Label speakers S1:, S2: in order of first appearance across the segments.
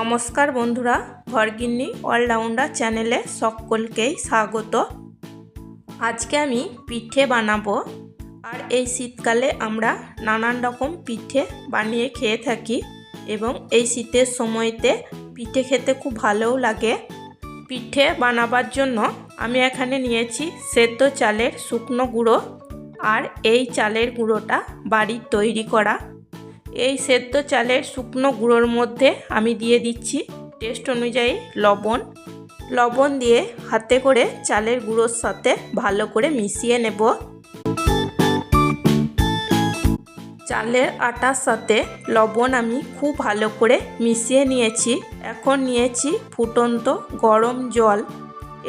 S1: নমস্কার বন্ধুরা, ঘরগিন্নি অলরাউন্ডার চ্যানেলে সকলকেই স্বাগত। আজকে আমি পিঠে বানাবো। আর এই শীতকালে আমরা নানান রকম পিঠে বানিয়ে খেয়ে থাকি এবং এই শীতের সময়তে পিঠে খেতে খুব ভালোও লাগে। পিঠে বানাবার জন্য আমি এখানে নিয়েছি সেদ্ধ চালের শুকনো গুঁড়ো। আর এই চালের গুঁড়োটা বাড়ির তৈরি করা। এই সেদ্ধ চালের শুকনো গুঁড়োর মধ্যে আমি দিয়ে দিচ্ছি টেস্ট অনুযায়ী লবণ দিয়ে হাতে করে চালের গুঁড়োর সাথে ভালো করে মিশিয়ে নেব। চালের আটার সাথে লবণ আমি খুব ভালো করে মিশিয়ে নিয়েছি। এখন নিয়েছি ফুটন্ত গরম জল।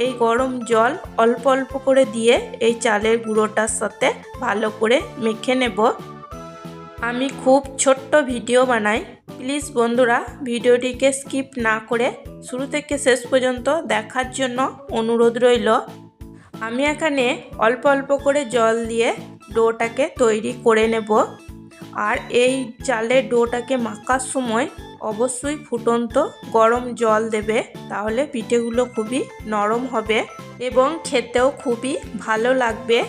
S1: এই গরম জল অল্প অল্প করে দিয়ে এই চালের গুঁড়োটার সাথে ভালো করে মেখে নেব। আমি খুব ছোট্ট ভিডিও বানাই, প্লিজ বন্ধুরা ভিডিওটিকে স্কিপ না করে শুরু থেকে শেষ পর্যন্ত দেখার জন্য অনুরোধ রইল। আমি এখানে অল্প অল্প করে জল দিয়ে ডোটাকে তৈরি করে নেব। আর এই চালের ডোটাকে মাখার সময় অবশ্যই ফুটন্ত গরম জল দেবে, তাহলে পিঠেগুলো খুবই নরম হবে এবং খেতেও খুবই ভালো লাগবে।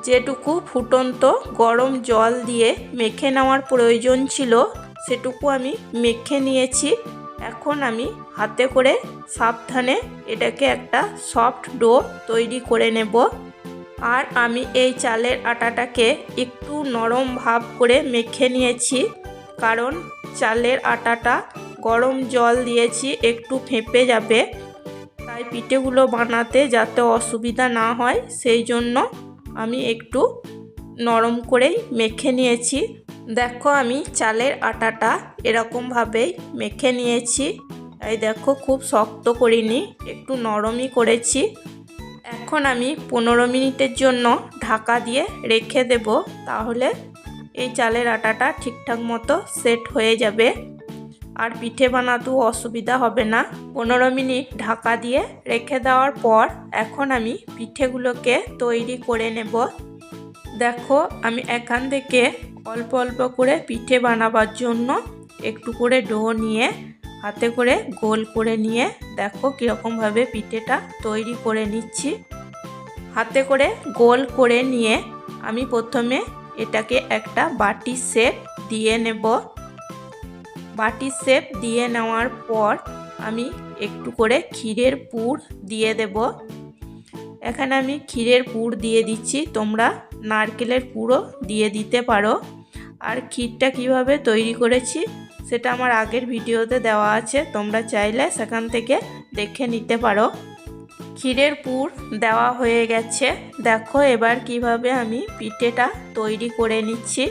S1: যেটুকু ফুটন্ত গরম জল দিয়ে মেখে নেওয়ার প্রয়োজন ছিল সেটুকু আমি মেখে নিয়েছি। এখন আমি হাতে করে সাবধানে এটাকে একটা সফট ডো তৈরি করে নেব। আর আমি এই চালের আটাটাকে একটু নরম ভাব করে মেখে নিয়েছি, কারণ চালের আটাটা গরম জল দিয়েছি একটু ফেঁপে যাবে, তাই পিঠেগুলো বানাতে যাতে অসুবিধা না হয় সেই জন্য আমি একটু নরম করেই মেখে নিয়েছি। দেখো আমি চালের আটাটা এরকমভাবেই মেখে নিয়েছি। এই দেখো খুব শক্ত করিনি, একটু নরমই করেছি। এখন আমি 15 মিনিটের জন্য ঢাকা দিয়ে রেখে দেব, তাহলে এই চালের আটাটা ঠিকঠাক মতো সেট হয়ে যাবে আর পিঠে বানাতেও অসুবিধা হবে না। 15 মিনিট ঢাকা দিয়ে রেখে দেওয়ার পর এখন আমি পিঠেগুলোকে তৈরি করে নেব। দেখো আমি এখান থেকে অল্প অল্প করে পিঠে বানাবার জন্য একটু করে ডো নিয়ে হাতে করে গোল করে নিয়ে দেখো কীরকমভাবে পিঠেটা তৈরি করে নিচ্ছি। হাতে করে গোল করে নিয়ে আমি প্রথমে এটাকে একটা বাটির শেপ দিয়ে নেব। বাটির শেপ দিয়ে নেওয়ার পর আমি একটু করে ক্ষীরের পুর দিয়ে দেব। এখানে আমি ক্ষীরের পুর দিয়ে দিচ্ছি, তোমরা নারকেলের পুরও দিয়ে দিতে পারো। আর ক্ষীরটা কিভাবে তৈরি করেছি সেটা আমার আগের ভিডিওতে দেওয়া আছে, তোমরা চাইলে সেখান থেকে দেখে নিতে পারো। ক্ষীরের পুর দেওয়া হয়ে গেছে। দেখো এবার কিভাবে আমি পিঠেটা তৈরি করে নিচ্ছি।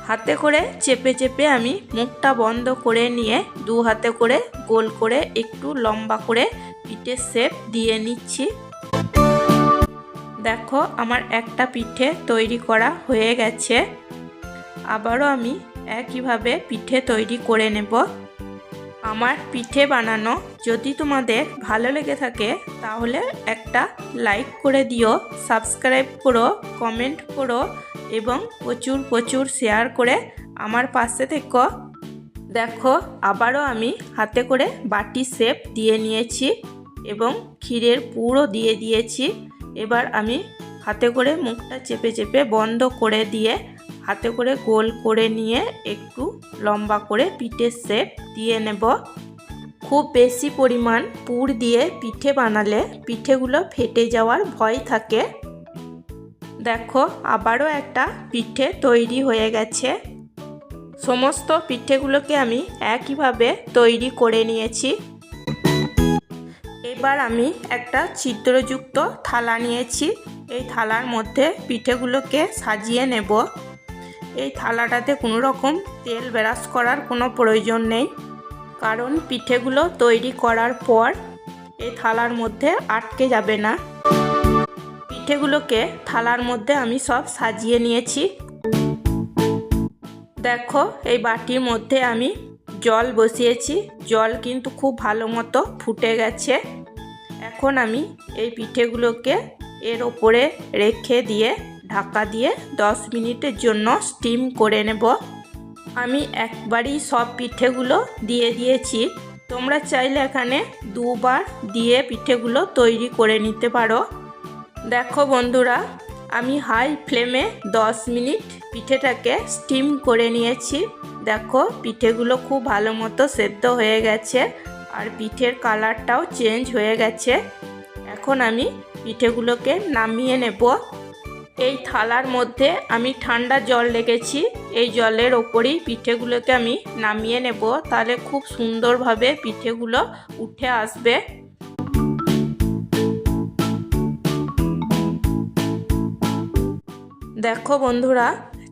S1: হাতে করে চেপে চেপে আমি মুখটা বন্ধ করে নিয়ে দু হাতে করে গোল করে একটু লম্বা করে পিঠের শেপ দিয়ে নিচ্ছি। দেখো আমার একটা পিঠে তৈরি করা হয়ে গেছে। আবারও আমি একইভাবে পিঠে তৈরি করে নেব। আমার পিঠে বানানো যদি তোমাদের ভালো লেগে থাকে তাহলে একটা লাইক করে দিও, সাবস্ক্রাইব করো, কমেন্ট করো এবং প্রচুর প্রচুর শেয়ার করে আমার পাশে থেকো। দেখো আবারও আমি হাতে করে বাটি শেপ দিয়ে নিয়েছি এবং ক্ষীরের পুরও দিয়ে দিয়েছি। এবার আমি হাতে করে মুখটা চেপে চেপে বন্ধ করে দিয়ে হাতে করে গোল করে নিয়ে একটু লম্বা করে পিঠের শেপ দিয়ে নেব। খুব বেশি পরিমাণ পুর দিয়ে পিঠে বানালে পিঠেগুলো ফেটে যাওয়ার ভয় থাকে। দেখো আবারও একটা পিঠে তৈরি হয়ে গেছে। সমস্ত পিঠেগুলোকে আমি একইভাবে তৈরি করে নিয়েছি। এবার আমি একটা ছিদ্রযুক্ত থালা নিয়েছি। এই থালার মধ্যে পিঠেগুলোকে সাজিয়ে নেব। এই থালাটাতে কোনো রকম তেল ব্রাশ করার কোনো প্রয়োজন নেই, কারণ পিঠেগুলো তৈরি করার পর এই থালার মধ্যে আটকে যাবে না। পিঠেগুলোকে থালার মধ্যে আমি সব সাজিয়ে নিয়েছি। দেখো এই বাটির মধ্যে আমি জল বসিয়েছি, জল কিন্তু খুব ভালো মতো ফুটে গেছে। এখন আমি এই পিঠেগুলোকে এর ওপরে রেখে দিয়ে ঢাকা দিয়ে 10 মিনিটের জন্য স্টিম করে নেব। আমি একবারই সব পিঠেগুলো দিয়ে দিয়েছি, তোমরা চাইলে এখানে দুবার দিয়ে পিঠেগুলো তৈরি করে নিতে পারো। দেখো বন্ধুরা, আমি হাই ফ্লেমে 10 মিনিট পিঠেটাকে স্টিম করে নিয়েছি। দেখো পিঠেগুলো খুব ভালো মতো সেদ্ধ হয়ে গেছে আর পিঠের কালারটাও চেঞ্জ হয়ে গেছে। এখন আমি পিঠেগুলোকে নামিয়ে নেব। এই থালার মধ্যে আমি ঠান্ডা জল রেখেছি, এই জলের ওপরেই পিঠেগুলোকে আমি নামিয়ে নেব, তাহলে খুব সুন্দরভাবে পিঠেগুলো উঠে আসবে। দেখো বন্ধুরা,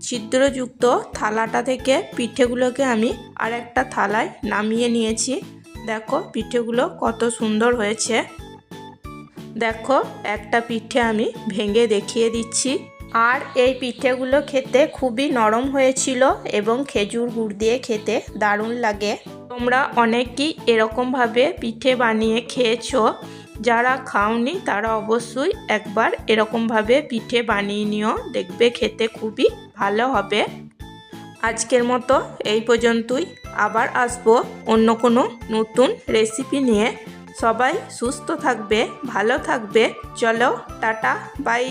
S1: ছিদ্রযুক্ত থালাটা থেকে পিঠেগুলোকে আমি আরেকটা থালায় নামিয়ে নিয়েছি। দেখো পিঠেগুলো কত সুন্দর হয়েছে। দেখো একটা পিঠে আমি ভেঙে দেখিয়ে দিচ্ছি। আর এই পিঠেগুলো খেতে খুবই নরম হয়েছিল এবং খেজুর গুড় দিয়ে খেতে দারুণ লাগে। তোমরা অনেকেই এরকমভাবে পিঠে বানিয়ে খেয়েছো, যারা খাওনি তারা অবশ্যই একবার এরকমভাবে পিঠে বানিয়ে নিও, দেখবে খেতে খুবই ভালো হবে। আজকের মতো এই পর্যন্তই, আবার আসবো অন্য কোনো নতুন রেসিপি নিয়ে। সবাই সুস্থ থাকবে, ভালো থাকবে। চলো টাটা, বাই।